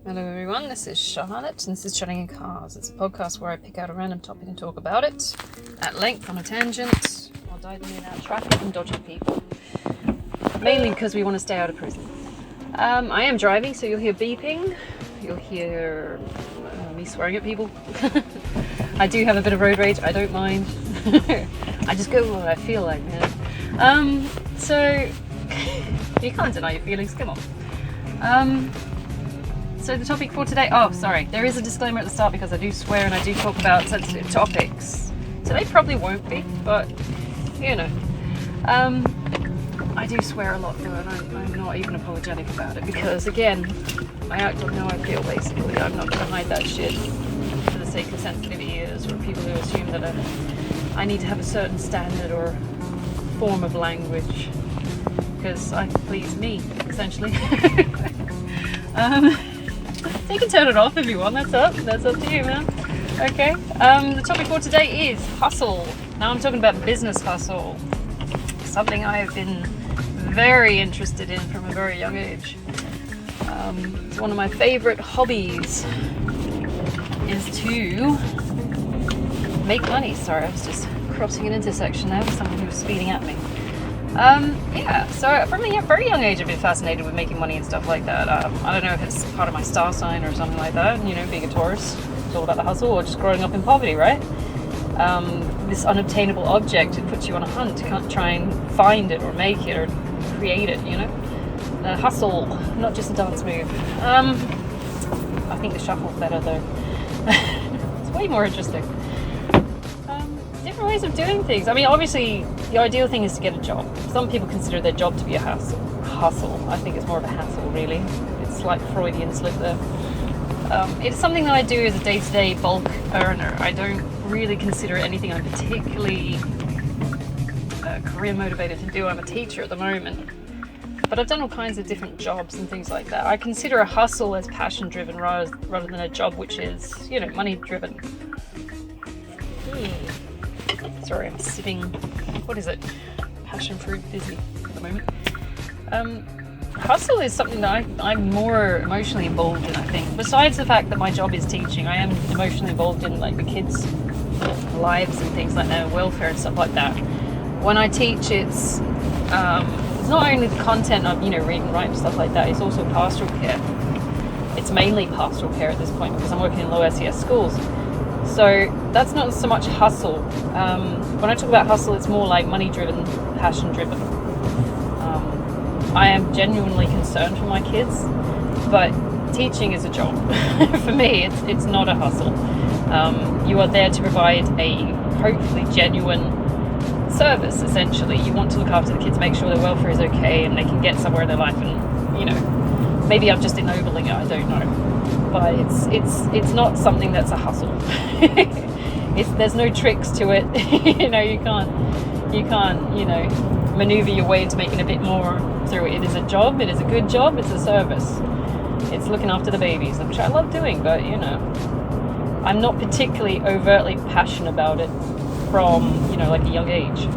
Hello everyone, this is Charlotte and this is Chatting in Cars. It's a podcast where I pick out a random topic and talk about it at length on a tangent while diving in and out of traffic and dodging people. Mainly because we want to stay out of prison. I am driving, so you'll hear beeping, you'll hear me swearing at people. I do have a bit of road rage, I don't mind. I just go with what I feel like, man. So you can't deny your feelings, come on. So the topic for today, there is a disclaimer at the start because I do swear and I do talk about sensitive topics. Today probably won't be, but you know. I do swear a lot though, and I'm not even apologetic about it because again, I act like how I feel basically. I'm not gonna hide that shit for the sake of sensitive ears or people who assume that I need to have a certain standard or form of language because I please me, essentially. So you can turn it off if you want, that's up to you, man. Okay, the topic for today is hustle. Now I'm talking about business hustle, something I have been very interested in from a very young age. It's one of my favorite hobbies is to make money. Sorry, I was just crossing an intersection there with someone who was speeding at me. So from a very young age I've been fascinated with making money and stuff like that. I don't know if it's part of my star sign or something like that, you know, being a Taurus, it's all about the hustle, or just growing up in poverty, right? This unobtainable object, it puts you on a hunt, you can't try and find it or make it or create it, you know? Hustle, not just a dance move. I think the shuffle's better though. It's way more interesting. Different ways of doing things. I mean, obviously, the ideal thing is to get a job. Some people consider their job to be a hustle. I think it's more of a hassle, really. It's like Freudian slip there. It's something that I do as a day-to-day bulk earner. I don't really consider it anything I'm particularly career motivated to do. I'm a teacher at the moment. But I've done all kinds of different jobs and things like that. I consider a hustle as passion-driven rather than a job which is, you know, money-driven. Sorry, I'm sipping, what is it? Passion fruit fizzy at the moment. Hustle is something that I'm more emotionally involved in, I think. Besides the fact that my job is teaching, I am emotionally involved in like the kids' lives and things like that, welfare and stuff like that. When I teach, it's not only the content of, you know, read and write and stuff like that, it's also pastoral care. It's mainly pastoral care at this point because I'm working in low SES schools. So that's not so much hustle. When I talk about hustle, it's more like money-driven, passion-driven. I am genuinely concerned for my kids, but teaching is a job. For me, it's not a hustle. You are there to provide a hopefully genuine service, essentially. You want to look after the kids, make sure their welfare is okay and they can get somewhere in their life and, you know, maybe I'm just ennobling it, I don't know. But it's not something that's a hustle. There's no tricks to it. You know, you can't, you know, maneuver your way into making a bit more through it. It is a job, it is a good job, it's a service. It's looking after the babies, which I love doing, but you know, I'm not particularly overtly passionate about it from, you know, like a young age.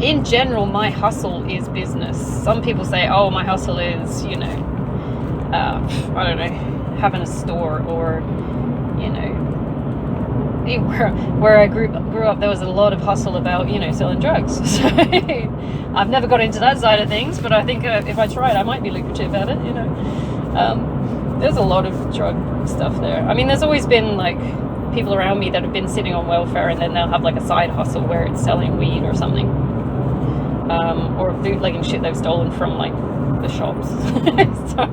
In general, my hustle is business. Some people say, oh, my hustle is, you know, I don't know, having a store, or, you know, where I grew up, there was a lot of hustle about, you know, selling drugs. So I've never got into that side of things, but I think if I tried, I might be lucrative at it, you know. There's a lot of drug stuff there. I mean, there's always been, like, people around me that have been sitting on welfare and then they'll have, like, a side hustle where it's selling weed or something. Or bootlegging shit they've stolen from, like, the shops. So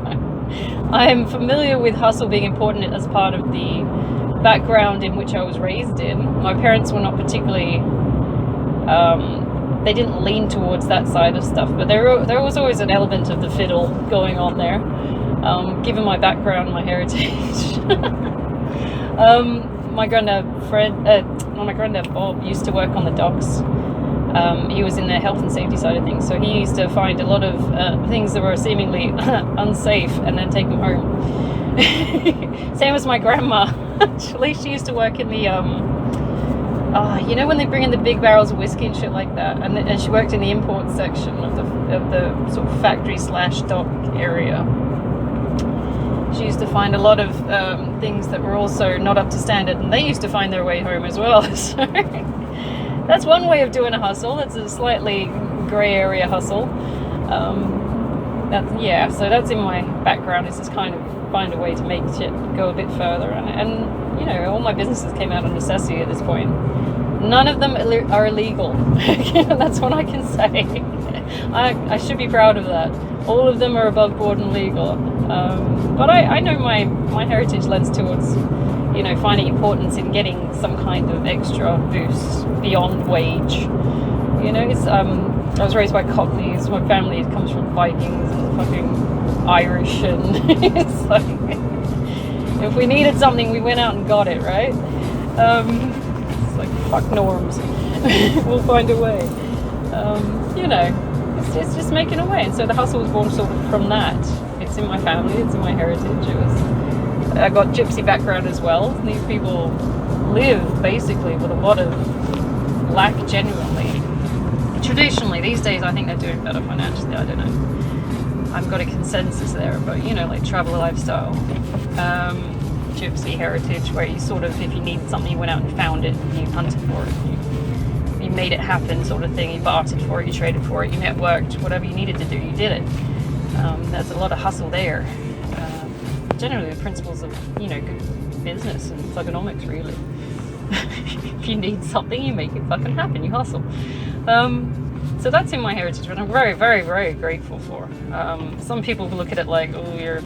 I am familiar with hustle being important as part of the background in which I was raised in. My parents were not particularly, they didn't lean towards that side of stuff, but there was always an element of the fiddle going on there, given my background, my heritage. My granddad Bob used to work on the docks. He was in the health and safety side of things, so he used to find a lot of things that were seemingly unsafe and then take them home. Same as my grandma. Actually, she used to work in the you know, when they bring in the big barrels of whiskey and shit like that, and she worked in the import section of the sort of factory / dock area. She used to find a lot of things that were also not up to standard, and they used to find their way home as well. So that's one way of doing a hustle. That's a slightly grey area hustle. So that's in my background, is just kind of find a way to make shit go a bit further. And you know, all my businesses came out of necessity at this point. None of them are illegal. That's what I can say. I should be proud of that. All of them are above board and legal. But I know my heritage lends towards, you know, finding importance in getting some kind of extra boost beyond wage. You know, I was raised by Cockneys. My family comes from Vikings and fucking Irish, and it's like, if we needed something, we went out and got it, right? It's like, fuck norms. We'll find a way. You know, it's just making a way. And so the hustle was born sort of from that. It's in my family, it's in my heritage. I got gypsy background as well. These people live basically with a lot of lack genuinely. Traditionally, these days I think they're doing better financially, I don't know. I've got a consensus there, but you know, like travel lifestyle, gypsy heritage, where you sort of, if you needed something, you went out and found it, and you hunted for it, you made it happen, sort of thing. You bartered for it, you traded for it, you networked, whatever you needed to do, you did it. There's a lot of hustle there. Generally the principles of, you know, good business and thugonomics, really. If you need something, you make it fucking happen, you hustle. So that's in my heritage, but I'm very, very, very grateful for. Some people look at it like, oh, you're,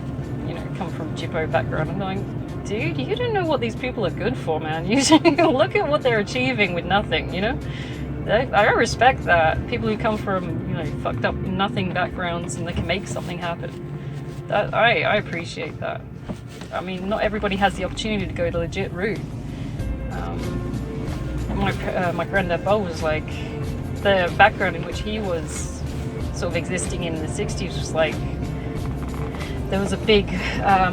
you know, come from Jippo background. I'm going, dude, you don't know what these people are good for, man. You look at what they're achieving with nothing, you know? I respect that. People who come from, you know, fucked up nothing backgrounds and they can make something happen. I appreciate that. I mean, not everybody has the opportunity to go the legit route. My granddad Bo was like, the background in which he was sort of existing in the 60s was like, there was a big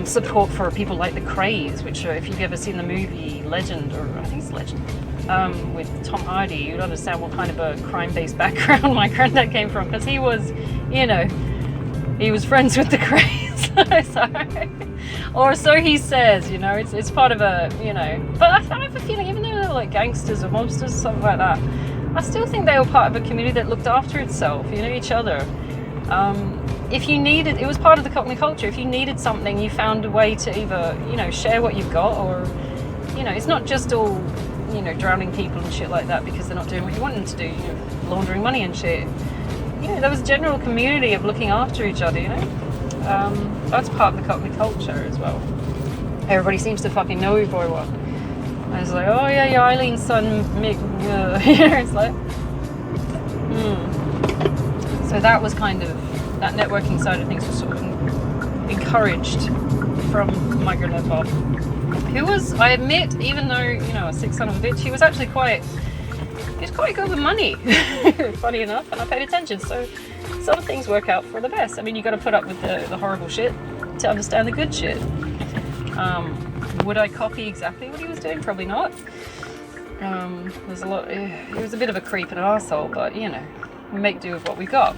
support for people like the Krays, which if you've ever seen the movie Legend, or I think it's Legend, with Tom Hardy, you'd understand what kind of a crime-based background my granddad came from, because he was, you know, he was friends with the Krays. Or so he says, you know, it's part of a, you know, but I have a feeling, even though they were like gangsters or mobsters, something like that, I still think they were part of a community that looked after itself, you know, each other. If you needed, it was part of the Cockney culture. If you needed something, you found a way to either, you know, share what you've got, or, you know, it's not just all, you know, drowning people and shit like that because they're not doing what you want them to do, you know, laundering money and shit. You know, there was a general community of looking after each other, you know. That's part of the Cockney culture as well. Everybody seems to fucking know everyone. I was like, oh yeah, Eileen's son, Mick. It's like, So that was kind of, that networking side of things was sort of encouraged from my granddad Bob, who was, I admit, even though, you know, a sick son of a bitch, he was actually quite good with money, funny enough, and I paid attention, so some things work out for the best. I mean, you got to put up with the horrible shit to understand the good shit. Would I copy exactly what he was doing? Probably not. There's a lot. He was a bit of a creep and an arsehole, but you know, we make do with what we got.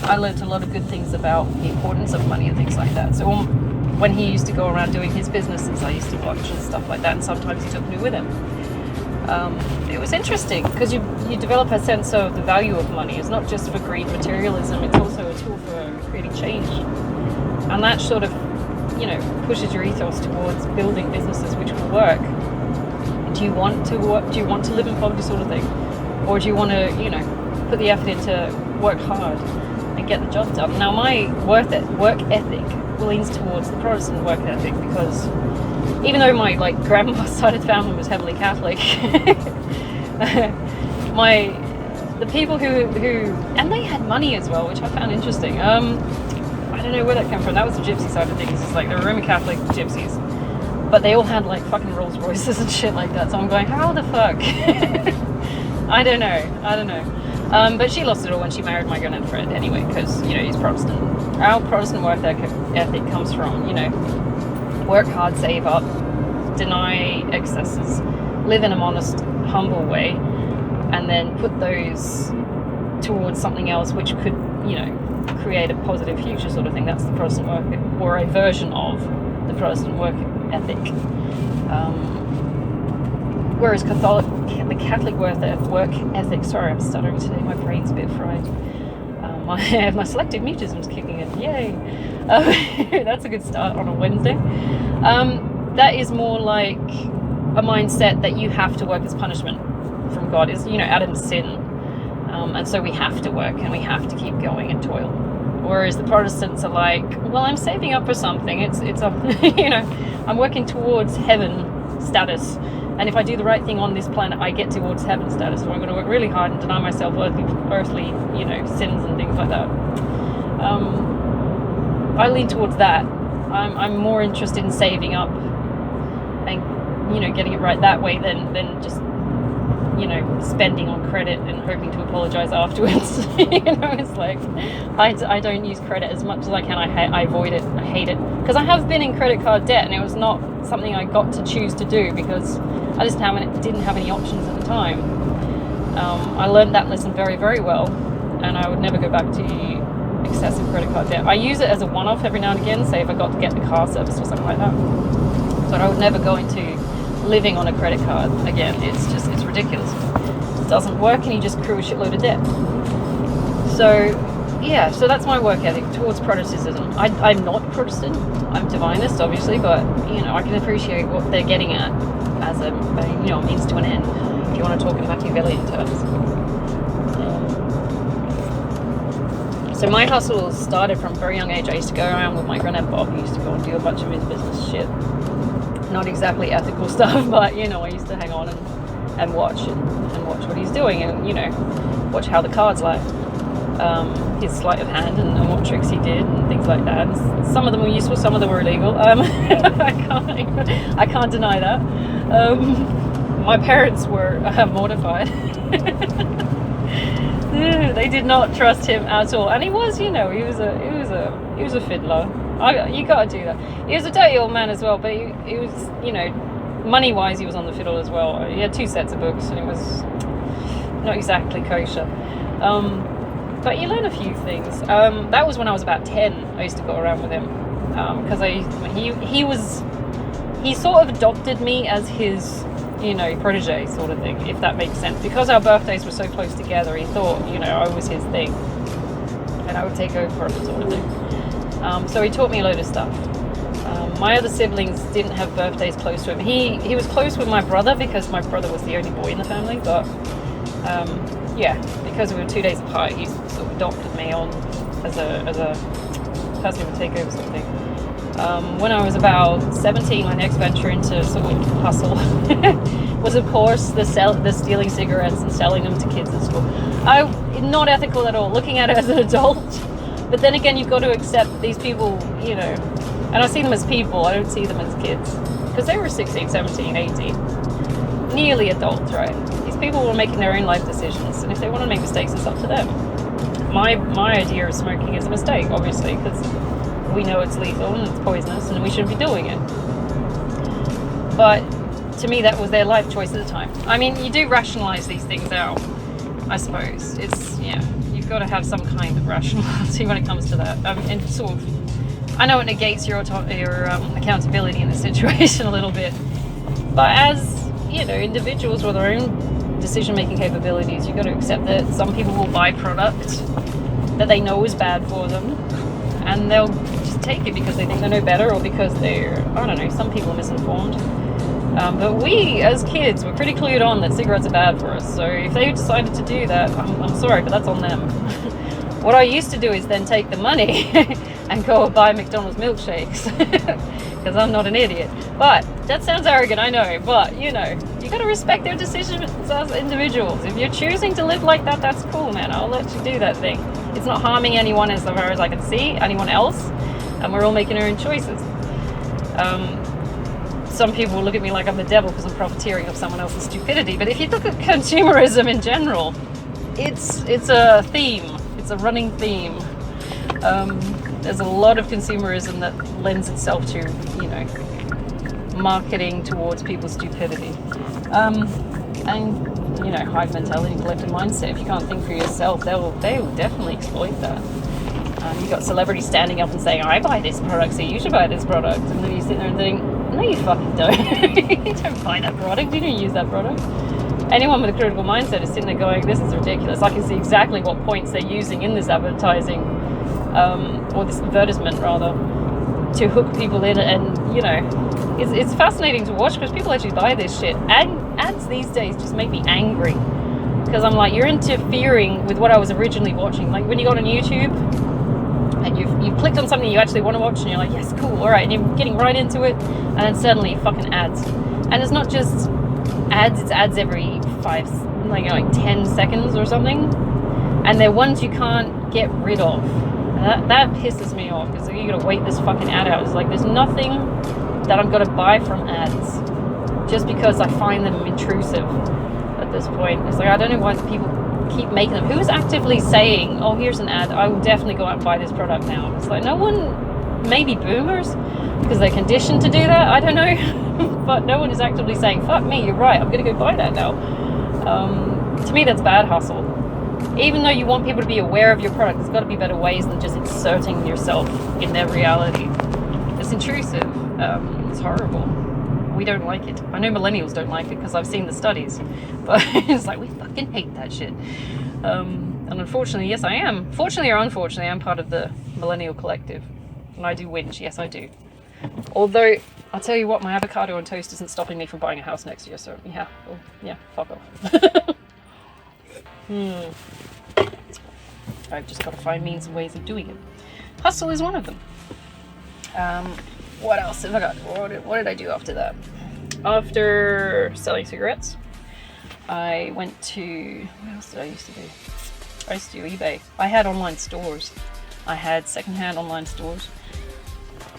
I learned a lot of good things about the importance of money and things like that. So when he used to go around doing his businesses, I used to watch and stuff like that, and sometimes he took me with him. It was interesting because you develop a sense of the value of money. It's not just for greed, materialism, it's also a tool for creating change. And that sort of, you know, pushes your ethos towards building businesses which will work. Do you want to work? Do you want to live in poverty, sort of thing? Or do you want to, you know, put the effort into work hard and get the job done? Now, my work ethic leans towards the Protestant work ethic, because even though my grandma's side of the family was heavily Catholic, the people who and they had money as well, which I found interesting. I don't know where that came from. That was the gypsy side of things. It's like they were Roman Catholic gypsies, but they all had like fucking Rolls Royces and shit like that. So I'm going, how the fuck? I don't know. But she lost it all when she married my granddad Fred anyway, because, you know, he's Protestant. Our Protestant work ethic comes from, you know, work hard, save up, deny excesses, live in a modest, humble way, and then put those towards something else which could, you know, create a positive future sort of thing. That's the Protestant work, or a version of the Protestant work ethic. Whereas the Catholic work ethic, sorry, I'm stuttering today, my brain's a bit fried. My selective mutism's kicking in, yay. That's a good start on a Wednesday. That is more like a mindset that you have to work as punishment from God. Is, Adam's sin, and so we have to work and we have to keep going and toil. Whereas the Protestants are like, well, I'm saving up for something. It's I'm working towards heaven status, and if I do the right thing on this planet, I get towards heaven status. So I'm going to work really hard and deny myself earthly sins and things like that. I lean towards that. I'm more interested in saving up and getting it right that way than just spending on credit and hoping to apologize afterwards. It's like I don't use credit as much as I can. I avoid it. I hate it because I have been in credit card debt, and it was not something I got to choose to do because I just didn't have any options at the time. I learned that lesson very, very well, and I would never go back to excessive credit card debt. I use it as a one-off every now and again, say if I got to get the car service or something like that, but I would never go into living on a credit card again. It's ridiculous. It doesn't work, and you just accrue a shitload of debt. So that's my work ethic towards Protestantism. I'm not Protestant, I'm divinist obviously, but I can appreciate what they're getting at as a means to an end, if you want to talk in Machiavellian terms. So my hustle started from a very young age. I used to go around with my granddad Bob. He used to go and do a bunch of his business shit. Not exactly ethical stuff, but I used to hang on and watch what he's doing, and watch how the cards lie, his sleight of hand and what tricks he did and things like that. Some of them were useful, some of them were illegal. I can't deny that. My parents were mortified. They did not trust him at all, and he was he was a fiddler. You gotta do that. He was a dirty old man as well, but he was, money wise, he was on the fiddle as well. He had 2 sets of books, and it was not exactly kosher. But you learn a few things. That was when I was about 10. I used to go around with him because he sort of adopted me as his protege sort of thing, if that makes sense. Because our birthdays were so close together, he thought I was his thing, and I would take over for him sort of thing. So he taught me a load of stuff. My other siblings didn't have birthdays close to him. He was close with my brother because my brother was the only boy in the family, but because we were 2 days apart, he sort of adopted me on as a person who would take over sort of thing. When I was about 17, my next venture into sort of hustle was, of course, the stealing cigarettes and selling them to kids at school. Not ethical at all, looking at it as an adult. But then again, you've got to accept that these people, and I see them as people, I don't see them as kids. Because they were 16, 17, 18. Nearly adults, right? These people were making their own life decisions, and if they want to make mistakes, it's up to them. My idea of smoking is a mistake, obviously, because we know it's lethal and it's poisonous and we shouldn't be doing it. But to me, that was their life choice at the time. I mean, you do rationalize these things out, I suppose. You've got to have some kind of rationality when it comes to that. And sort of, I know it negates your accountability in the situation a little bit, but as individuals with their own decision-making capabilities, you've got to accept that some people will buy product that they know is bad for them, and they'll just take it because they think they know better, or because some people are misinformed. But we, as kids, were pretty clued on that cigarettes are bad for us. So if they decided to do that, I'm sorry, but that's on them. What I used to do is then take the money and go buy McDonald's milkshakes, because I'm not an idiot. But that sounds arrogant, I know. But you got to respect their decisions as individuals. If you're choosing to live like that, that's cool, man. I'll let you do that thing. It's not harming anyone as far as I can see, anyone else, and we're all making our own choices. Some people will look at me like I'm the devil because I'm profiteering off someone else's stupidity. But if you look at consumerism in general, it's a theme. It's a running theme. There's a lot of consumerism that lends itself to, marketing towards people's stupidity. Hive mentality, collective mindset. If you can't think for yourself, they will definitely exploit that. You got celebrities standing up and saying, I buy this product, so you should buy this product. And then you sit there and think, no, you fucking don't. You don't buy that product. You don't use that product. Anyone with a critical mindset is sitting there going, this is ridiculous. I can see exactly what points they're using in this advertising, or this advertisement rather, to hook people in. And, you know, it's fascinating to watch because people actually buy this shit. Ads these days just make me angry. Because I'm like, you're interfering with what I was originally watching. Like when you go on YouTube and you clicked on something you actually want to watch and you're like, yes, cool, all right, and you're getting right into it, and then suddenly fucking ads. And it's not just ads, it's ads every 10 seconds or something. And they're ones you can't get rid of. And that pisses me off because you gotta wait this fucking ad out. It's like there's nothing that I'm gonna buy from ads just because I find them intrusive. At this point, it's like I don't know why people keep making them. Who is actively saying, oh, here's an ad, I will definitely go out and buy this product now? It's like no one, maybe boomers because they're conditioned to do that, I don't know. But no one is actively saying, fuck me, you're right, I'm gonna go buy that now. To me that's bad hustle. Even though you want people to be aware of your product, there's got to be better ways than just inserting yourself in their reality. It's intrusive. It's horrible. We don't like it. I know millennials don't like it because I've seen the studies, but it's like we fucking hate that shit. And unfortunately, yes, I am. Fortunately or unfortunately, I'm part of the millennial collective, and I do whinge. Yes, I do. Although I'll tell you what, my avocado on toast isn't stopping me from buying a house next year. So yeah, well, yeah, fuck off. I've just got to find means and ways of doing it. Hustle is one of them. What else have I got? What did I do after that? After selling cigarettes, I went to, what else did I used to do? I used to do eBay. I had online stores. I had secondhand online stores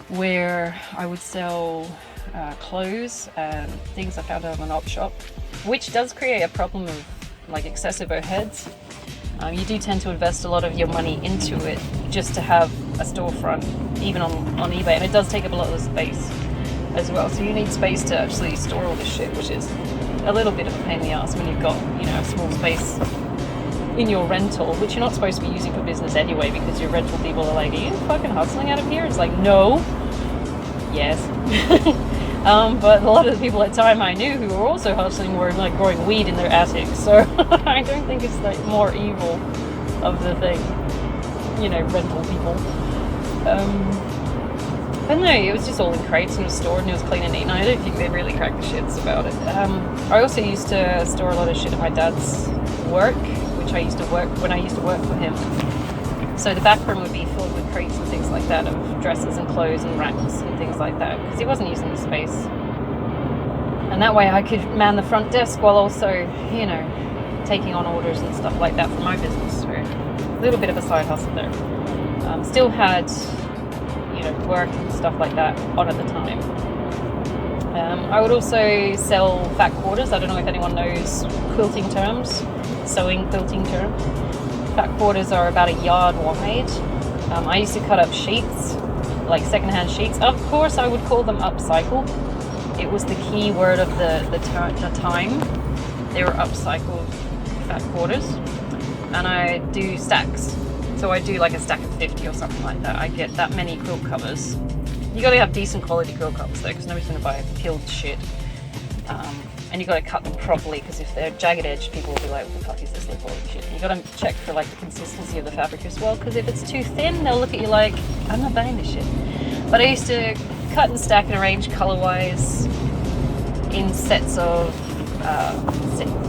where I would sell clothes and things I found out of an op shop, which does create a problem of like excessive overheads. You do tend to invest a lot of your money into it just to have a storefront, even on eBay, and it does take up a lot of space as well. So you need space to actually store all this shit, which is a little bit of a pain in the ass when you've got, you know, a small space in your rental, which you're not supposed to be using for business anyway, because your rental people are like, are you fucking hustling out of here? It's like, no. Yes. But a lot of the people at the time I knew who were also hustling were like growing weed in their attics, so I don't think it's like more evil of the thing, you know, rental people. But no, it was just all in crates and it was stored and it was clean and neat, and I don't think they really cracked the shits about it. I also used to store a lot of shit at my dad's work, which I used to work when I used to work for him. So the back room would be filled with crates and things like that of dresses and clothes and racks and things like that, because he wasn't using the space. And that way I could man the front desk while also, you know, taking on orders and stuff like that for my business. So a little bit of a side hustle there. Still had, you know, work and stuff like that on at the time. I would also sell fat quarters. I don't know if anyone knows quilting terms, sewing quilting terms. Fat quarters are about a yard wide. I used to cut up sheets, like secondhand sheets. Of course, I would call them upcycled. It was the key word of the time. They were upcycled fat quarters. And I do stacks. So I do like a stack of 50 or something like that. I get that many quilt covers. You gotta have decent quality quilt covers though, because nobody's gonna buy killed shit. And you got to cut them properly, because if they're jagged edged, people will be like, what the fuck is this low quality shit? You got to check for like the consistency of the fabric as well, because if it's too thin, they'll look at you like, I'm not buying this shit. But I used to cut and stack and arrange color wise in sets of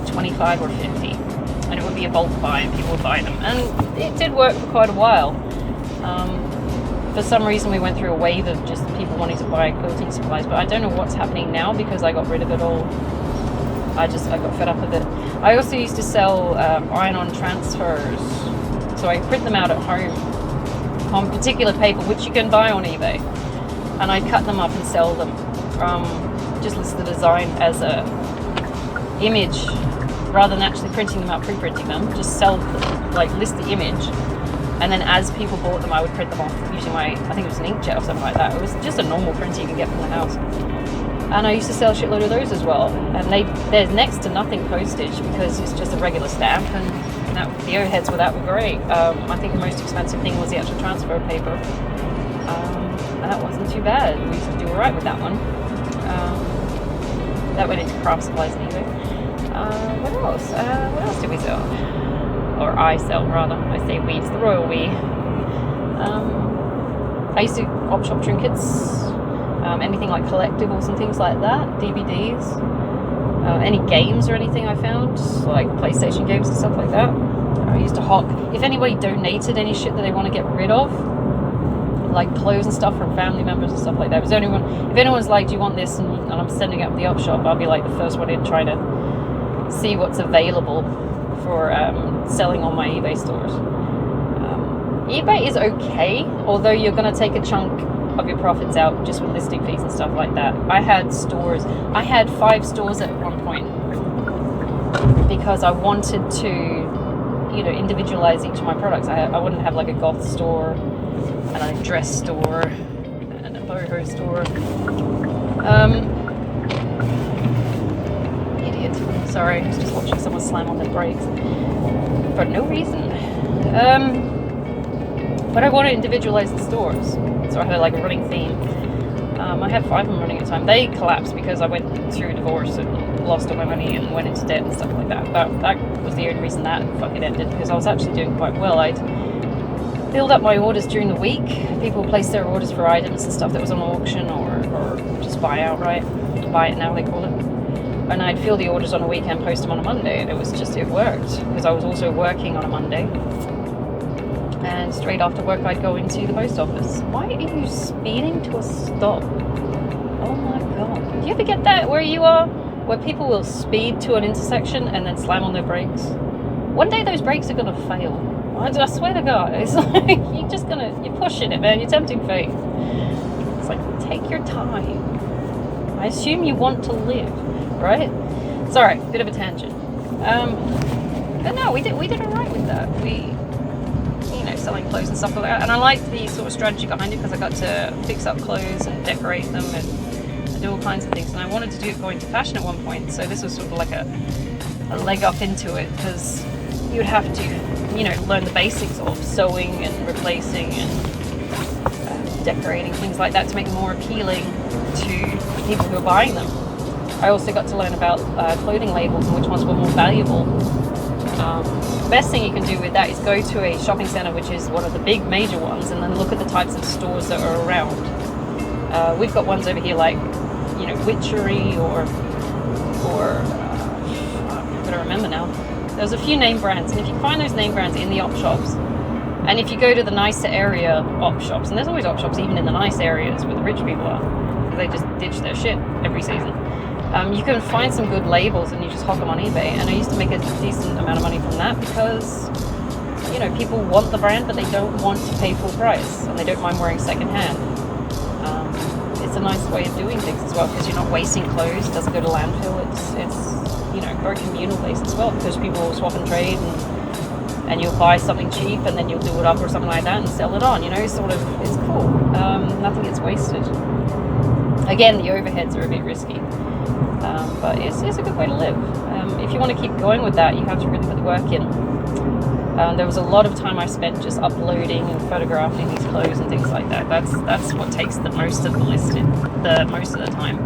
25 or 50, and it would be a bulk buy and people would buy them, and it did work for quite a while. For some reason we went through a wave of just people wanting to buy quilting supplies, but I don't know what's happening now because I got rid of it all. I got fed up with it. I also used to sell iron-on transfers, so I print them out at home on particular paper, which you can buy on eBay, and I'd cut them up and sell them. Just list the design as a image rather than actually printing them out, pre-printing them. Just sell them, like list the image, and then as people bought them I would print them off using my, I think it was an inkjet or something like that. It was just a normal printer you can get from the house. And I used to sell a shitload of those as well. And there's next to nothing postage because it's just a regular stamp, and the overheads with that were great. I think the most expensive thing was the actual transfer paper. And that wasn't too bad. We used to do alright with that one. That went into craft supplies anyway. What else? What else did we sell? Or I sell, rather. I say we. It's the royal we. I used to op shop trinkets. Anything like collectibles and things like that. DVDs. Any games or anything I found. Like PlayStation games and stuff like that. I used to hawk. If anybody donated any shit that they want to get rid of, like clothes and stuff from family members and stuff like that. If anyone's like, do you want this, and I'm sending up the op shop, I'll be like the first one in trying to see what's available for selling on my eBay stores. eBay is okay, although you're going to take a chunk of your profits out just with listing fees and stuff like that. I had 5 stores at one point because I wanted to, individualize each of my products. I wouldn't have like a goth store and a dress store and a boho store. Idiot. Sorry, I was just watching someone slam on their brakes for no reason. But I want to individualize the stores, so I had like a running theme. I had 5 of them running at a time. They collapsed because I went through a divorce and lost all my money and went into debt and stuff like that. But that was the only reason that fucking ended, because I was actually doing quite well. I'd build up my orders during the week. People place their orders for items and stuff that was on auction or just buy outright. Buy it now, they call it. And I'd fill the orders on a weekend, post them on a Monday, and it worked, because I was also working on a Monday. And straight after work, I'd go into the post office. Why are you speeding to a stop? Oh my god. Do you ever get that where you are? Where people will speed to an intersection and then slam on their brakes? One day those brakes are going to fail. I swear to God. It's like, you're pushing it, man. You're tempting fate. It's like, take your time. I assume you want to live, right? Sorry, bit of a tangent. But no, we did alright with that. We, selling clothes and stuff like that, and I liked the sort of strategy behind it, because I got to fix up clothes and decorate them and do all kinds of things, and I wanted to do it going to fashion at one point, so this was sort of like a leg up into it, because you'd have to learn the basics of sewing and replacing and decorating, things like that, to make them more appealing to people who are buying them. I also got to learn about clothing labels and which ones were more valuable. The best thing you can do with that is go to a shopping centre, which is one of the big major ones, and then look at the types of stores that are around. We've got ones over here like, Witchery or I'm going to remember now. There's a few name brands, and if you find those name brands in the op shops, and if you go to the nicer area op shops, and there's always op shops even in the nice areas where the rich people are, because they just ditch their shit every season. You can find some good labels and you just hawk them on eBay, and I used to make a decent amount of money from that, because people want the brand but they don't want to pay full price, and they don't mind wearing second hand. It's a nice way of doing things as well, because you're not wasting clothes. It doesn't go to landfill. It's very communal based as well, because people will swap and trade, and you'll buy something cheap and then you'll do it up or something like that and sell it on. It's cool. Nothing gets wasted. Again, the overheads are a bit risky. But it's a good way to live. If you want to keep going with that, you have to really put the work in. There was a lot of time I spent just uploading and photographing these clothes and things like that. That's what takes the most of the most of the time.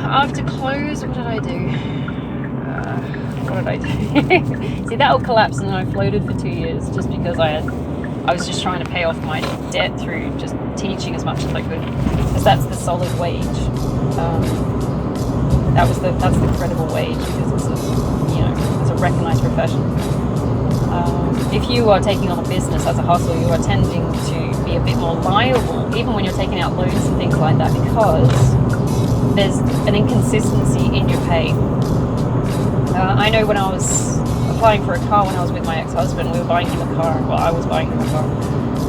After clothes, what did I do? See, that all collapsed, and then I floated for 2 years just because I was just trying to pay off my debt through just teaching as much as I could, because that's the solid wage. That's the credible wage, because it's a recognised profession. If you are taking on a business as a hustle, you are tending to be a bit more liable, even when you're taking out loans and things like that, because there's an inconsistency in your pay. I know when I was applying for a car when I was with my ex-husband, we were buying him a car, well, I was buying him a car,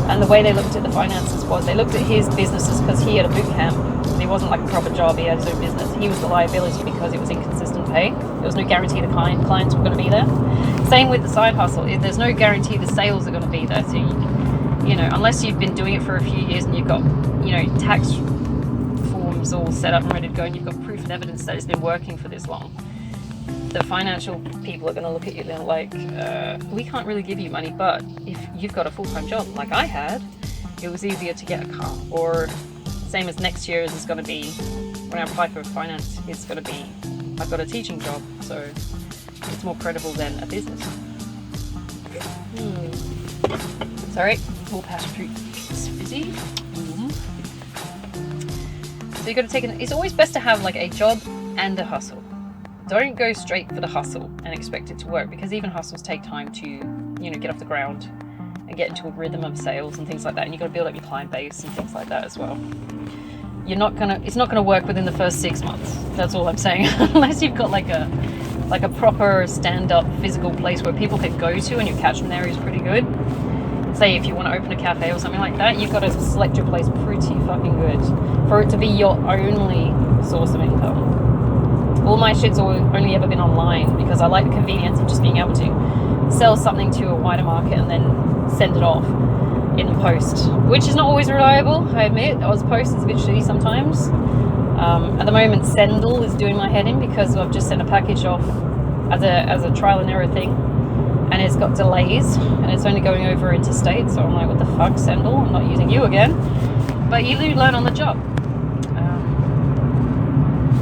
and the way they looked at the finances was they looked at his businesses, because he had a boot camp, and he wasn't like a proper job, he had his own business. He was the liability because it was inconsistent pay. There was no guarantee the clients were going to be there. Same with the side hustle. There's no guarantee the sales are going to be there. So, unless you've been doing it for a few years and you've got, tax forms all set up and ready to go, and you've got proof and evidence that it's been working for this long, the financial people are going to look at you and like, we can't really give you money, but if you've got a full-time job like I had, it was easier to get a car. Or same as next year is going to be, when I apply for finance, it's going to be, I've got a teaching job, so it's more credible than a business. Sorry, more passion fruit. It's fizzy. So you got to take it. It's always best to have like a job and a hustle. Don't go straight for the hustle and expect it to work, because even hustles take time to, you know, get off the ground and get into a rhythm of sales and things like that. And you've got to build up your client base and things like that as well. It's not gonna work within the first 6 months. That's all I'm saying. Unless you've got like a proper stand-up physical place where people can go to and your catchment area is pretty good. Say if you want to open a cafe or something like that, you've got to select your place pretty fucking good for it to be your only source of income. All my shit's only ever been online because I like the convenience of just being able to sell something to a wider market and then send it off in post, which is not always reliable, I admit. Ozpost is a bit shitty sometimes. At the moment, Sendle is doing my head in because I've just sent a package off as a trial and error thing, and it's got delays and it's only going over interstate, so I'm like, what the fuck, Sendle? I'm not using you again. But you do learn on the job.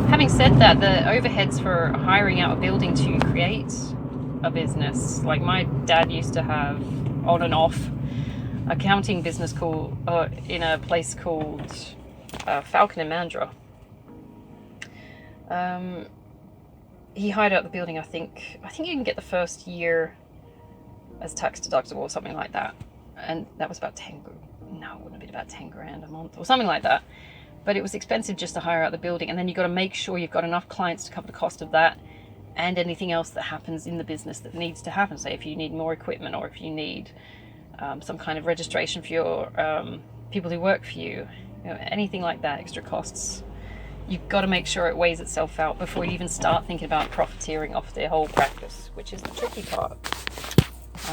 Having said that, the overheads for hiring out a building to create a business, like my dad used to have on and off accounting business called in a place called Falcon and Mandra. He hired out the building. I think you can get the first year as tax deductible or something like that, and that was about 10. No, it wouldn't have been about 10 grand a month or something like that. But it was expensive just to hire out the building, and then you got to make sure you've got enough clients to cover the cost of that and anything else that happens in the business that needs to happen. Say if you need more equipment, or if you need some kind of registration for your people who work for you, anything like that, extra costs. You've got to make sure it weighs itself out before you even start thinking about profiteering off their whole practice, which is the tricky part.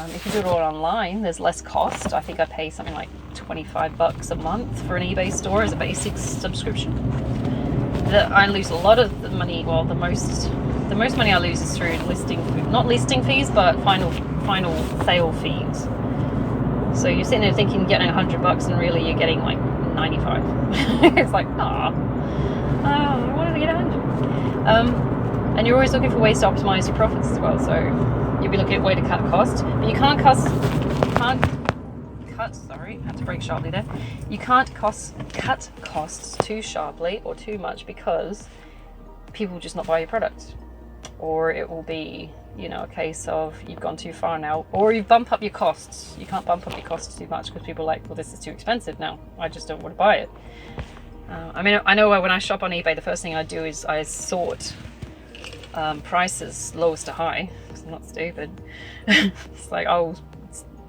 If you do it all online, there's less cost. I think I pay something like $25 a month for an eBay store as a basic subscription. I lose a lot of the money. Well, the most money I lose is through not listing fees, but final sale fees. So you're sitting there thinking you're getting $100 and really you're getting like 95. It's like, I wanted to get 100. And you're always looking for ways to optimize your profits as well. So you'll be looking at a way to cut costs, but you can't cut. Sorry, I had to break sharply there. You can't cut costs too sharply or too much, because people will just not buy your product, or it will be, a case of you've gone too far now, or you bump up your costs. You can't bump up your costs too much because people are like, well, this is too expensive now. I just don't want to buy it. I know when I shop on eBay, the first thing I do is I sort prices lowest to high, because I'm not stupid. It's like I'll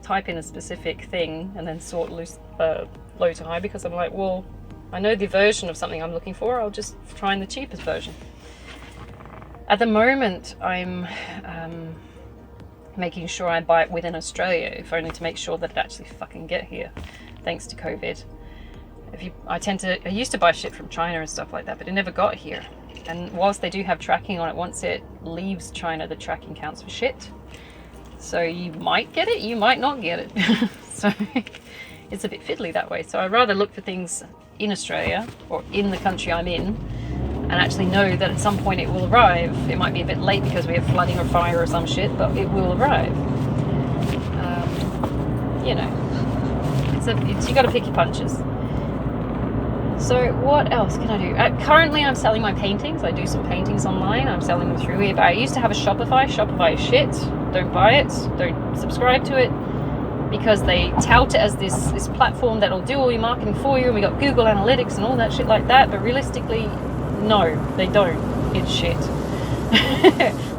type in a specific thing and then sort low to high, because I'm like, well, I know the version of something I'm looking for, I'll just find the cheapest version. At the moment, I'm making sure I buy it within Australia, if only to make sure that it actually fucking get here, thanks to COVID. I used to buy shit from China and stuff like that, but it never got here. And whilst they do have tracking on it, once it leaves China, the tracking counts for shit. So you might get it, you might not get it. So it's a bit fiddly that way. So I'd rather look for things in Australia or in the country I'm in, and actually know that at some point it will arrive. It might be a bit late because we have flooding or fire or some shit, but it will arrive. You got to pick your punches. So what else can I do? Currently I'm selling my paintings. I do some paintings online. I'm selling them through eBay. I used to have a Shopify. Shopify is shit. Don't buy it. Don't subscribe to it, because they tout it as this platform that'll do all your marketing for you, and we got Google Analytics and all that shit like that. But realistically, no, they don't. It's shit.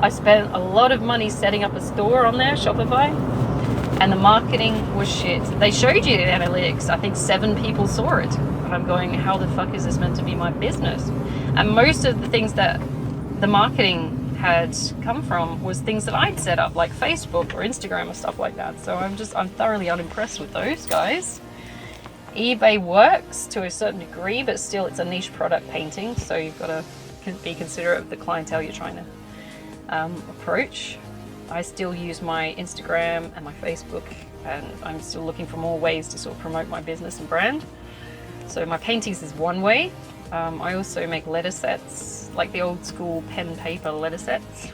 I spent a lot of money setting up a store on there, Shopify, and the marketing was shit. They showed you the analytics. I think 7 people saw it. I'm going, how the fuck is this meant to be my business? And most of the things that the marketing had come from was things that I'd set up, like Facebook or Instagram or stuff like that. So I'm thoroughly unimpressed with those guys. eBay works to a certain degree, but still it's a niche product, painting, so you've got to be considerate of the clientele you're trying to approach. I still use my Instagram and my Facebook, and I'm still looking for more ways to sort of promote my business and brand. So my paintings is one way. I also make letter sets, like the old school pen paper letter sets,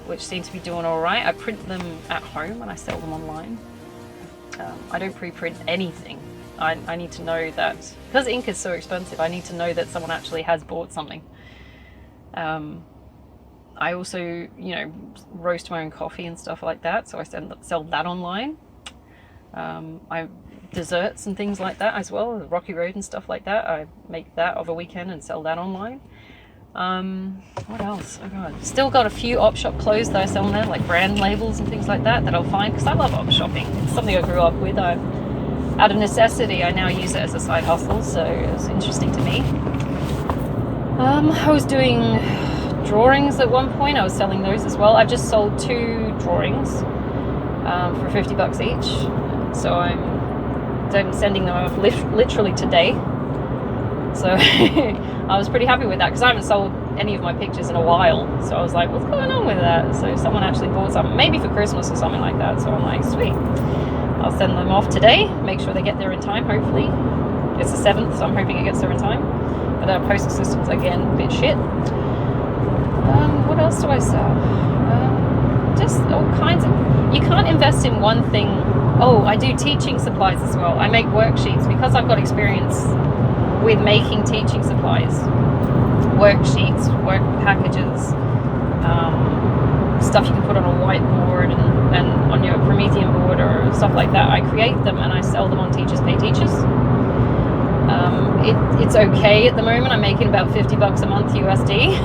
which seem to be doing all right. I print them at home and I sell them online. I don't pre-print anything. I need to know that, because ink is so expensive, I need to know that someone actually has bought something. I also, you know, roast my own coffee and stuff like that, so I sell that online. I desserts and things like that as well, Rocky Road and stuff like that. I make that over a weekend and sell that online. What else? Oh god, still got a few op shop clothes that I sell on there, like brand labels and things like that I'll find, because I love op shopping. It's something I grew up with. Out of necessity, I now use it as a side hustle, so it was interesting to me. I was doing drawings at one point. I was selling those as well. I've just sold 2 drawings for $50 each, so I'm sending them off literally today. So I was pretty happy with that, because I haven't sold any of my pictures in a while. So I was like, what's going on with that? So someone actually bought some, maybe for Christmas or something like that. So I'm like, sweet. I'll send them off today, make sure they get there in time, hopefully. It's the 7th, so I'm hoping it gets there in time. But our postal system's, again, a bit shit. What else do I sell? Just all kinds of... You can't invest in one thing. Oh, I do teaching supplies as well. I make worksheets, because I've got experience with making teaching supplies. Worksheets, work packages, stuff you can put on a whiteboard and on your Promethean board or stuff like that. I create them and I sell them on Teachers Pay Teachers. It's okay at the moment. I'm making about $50 a month USD.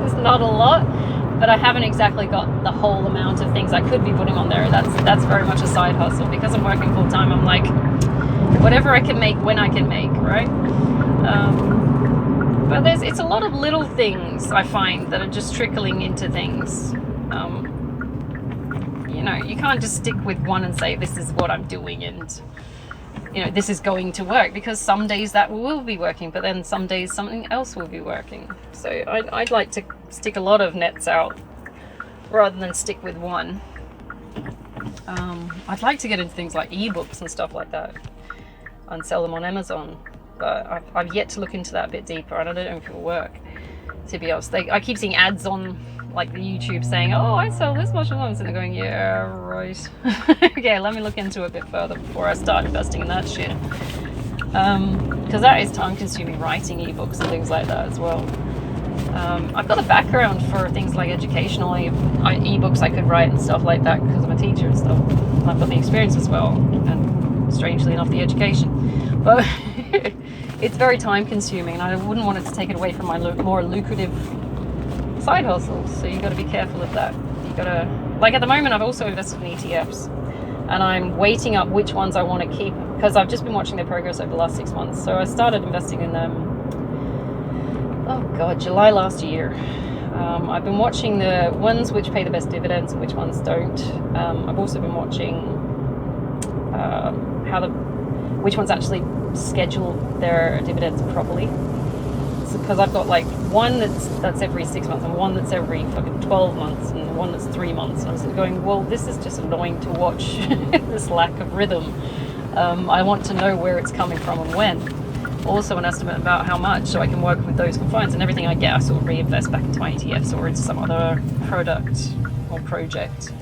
It's not a lot, but I haven't exactly got the whole amount of things I could be putting on there. That's very much a side hustle, because I'm working full time. I'm like, whatever I can make when I can make, right? But it's a lot of little things I find that are just trickling into things. You know, you can't just stick with one and say, this is what I'm doing and, you know, this is going to work, because some days that will be working, but then some days something else will be working. So I'd like to stick a lot of nets out rather than stick with one. I'd like to get into things like ebooks and stuff like that and sell them on Amazon, but I've yet to look into that a bit deeper, and I don't know if it will work, to be honest. I keep seeing ads on like the YouTube saying, oh, I sell this much a month, and they're going, yeah, right. Okay, let me look into it a bit further before I start investing in that shit, because that is time consuming, writing ebooks and things like that as well. I've got a background for things like educational ebooks I could write and stuff like that, because I'm a teacher and stuff. I've got the experience as well, and strangely enough the education, but it's very time consuming, and I wouldn't want it to take it away from my more lucrative side hustles. So you got to be careful of that. You got to, like at the moment I've also invested in ETFs, and I'm weighting up which ones I want to keep, because I've just been watching their progress over the last 6 months. So I started investing in them, oh god, July last year. I've been watching the ones which pay the best dividends and which ones don't. I've also been watching which ones actually schedule their dividends properly. Because I've got like one that's every 6 months, and one that's every fucking 12 months, and one that's 3 months. And I was going, well, this is just annoying to watch, this lack of rhythm. I want to know where it's coming from and when. Also an estimate about how much, so I can work with those confines, and everything I get I sort of reinvest back into my ETFs or into some other product or project.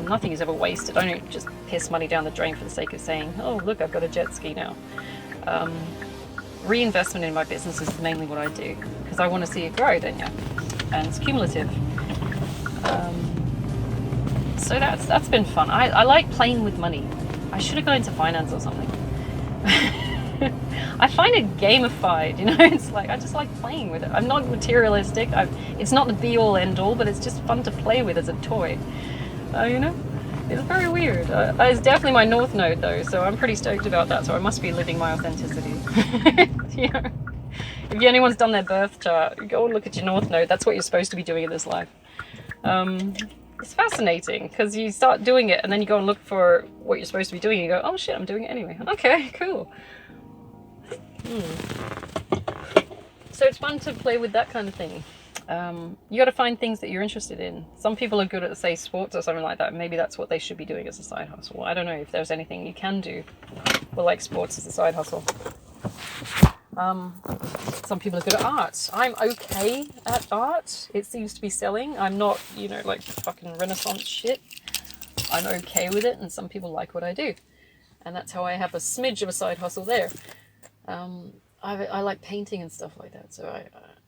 Nothing is ever wasted. I don't just piss money down the drain for the sake of saying, oh look, I've got a jet ski now. Reinvestment in my business is mainly what I do, because I want to see it grow then, yeah, and it's cumulative. So that's been fun. I like playing with money. I should have gone into finance or something. I find it gamified, you know. It's like I just like playing with it. I'm not materialistic. It's not the be all end all, but it's just fun to play with as a toy. You know, it's very weird. It's definitely my North Node though, so I'm pretty stoked about that. So I must be living my authenticity. You know, if anyone's done their birth chart, go and look at your North Node. That's what you're supposed to be doing in this life. It's fascinating because you start doing it and then you go and look for what you're supposed to be doing and you go, oh shit, I'm doing it anyway. Okay, cool. So it's fun to play with that kind of thing. You got to find things that you're interested in. Some people are good at, say, sports or something like that. Maybe that's what they should be doing as a side hustle. I don't know if there's anything you can do for like sports as a side hustle. Some people are good at art. I'm okay at art. It seems to be selling. I'm not, you know, like fucking Renaissance shit. I'm okay with it, and some people like what I do. And that's how I have a smidge of a side hustle there. I like painting and stuff like that, so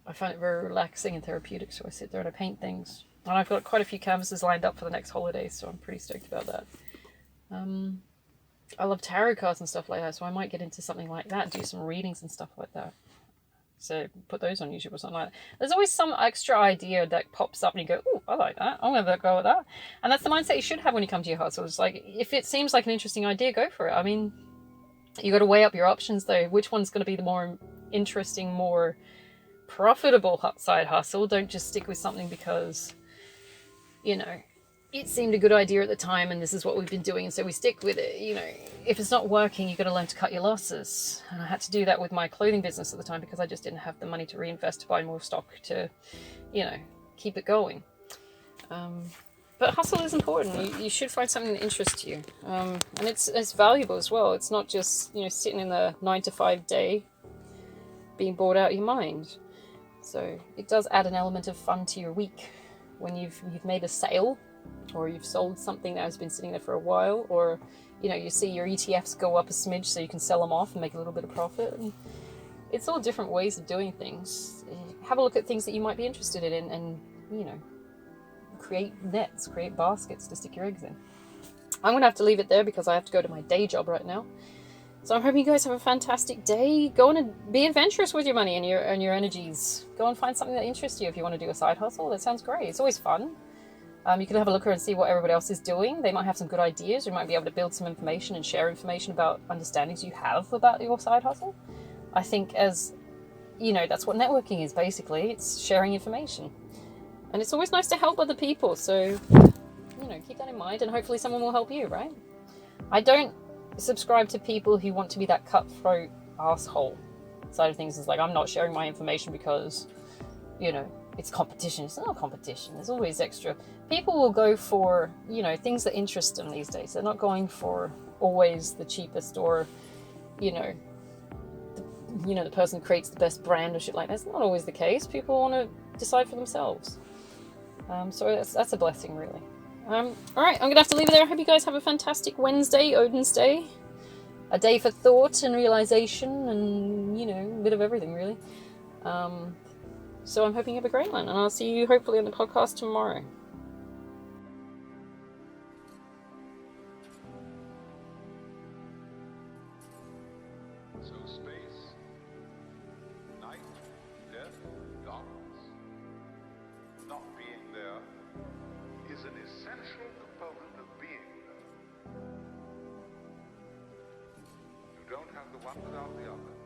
I find it very relaxing and therapeutic, so I sit there and I paint things. And I've got quite a few canvases lined up for the next holiday, so I'm pretty stoked about that. I love tarot cards and stuff like that, so I might get into something like that, do some readings and stuff like that. So put those on YouTube or something like that. There's always some extra idea that pops up and you go, oh, I like that. I'm going to go with that. And that's the mindset you should have when you come to your hustle. It's like, if it seems like an interesting idea, go for it. I mean, you got to weigh up your options though. Which one's going to be the more interesting, more profitable side hustle? Don't just stick with something because, you know, it seemed a good idea at the time and this is what we've been doing, and so we stick with it. You know, if it's not working, you've got to learn to cut your losses. And I had to do that with my clothing business at the time because I just didn't have the money to reinvest to buy more stock to, you know, keep it going. But hustle is important. You should find something that interests you. And it's valuable as well. It's not just, you know, sitting in the 9-to-5 day being bored out of your mind. So it does add an element of fun to your week when you've made a sale, or you've sold something that has been sitting there for a while, or, you know, you see your ETFs go up a smidge so you can sell them off and make a little bit of profit. And it's all different ways of doing things. Have a look at things that you might be interested in and you know, create nets, create baskets to stick your eggs in. I'm going to have to leave it there because I have to go to my day job right now. So I'm hoping you guys have a fantastic day. Go on and be adventurous with your money and your energies. Go and find something that interests you. If you want to do a side hustle, that sounds great. It's always fun. You can have a look and see what everybody else is doing. They might have some good ideas. You might be able to build some information and share information about understandings you have about your side hustle. I think, as you know, that's what networking is basically. It's sharing information. And it's always nice to help other people. So, you know, keep that in mind and hopefully someone will help you, right? I don't subscribe to people who want to be that cutthroat asshole side of things. It's like, I'm not sharing my information because, you know, it's competition. It's not competition. There's always extra. People will go for, you know, things that interest them these days. They're not going for always the cheapest or, you know, the person who creates the best brand or shit like that. It's not always the case. People want to decide for themselves. So that's a blessing, really. All right, I'm going to have to leave it there. I hope you guys have a fantastic Wednesday, Odin's Day. A day for thought and realization and, you know, a bit of everything, really. So I'm hoping you have a great one, and I'll see you hopefully on the podcast tomorrow. So space, night, death, darkness, not being there is an essential component of being there. You don't have the one without the other.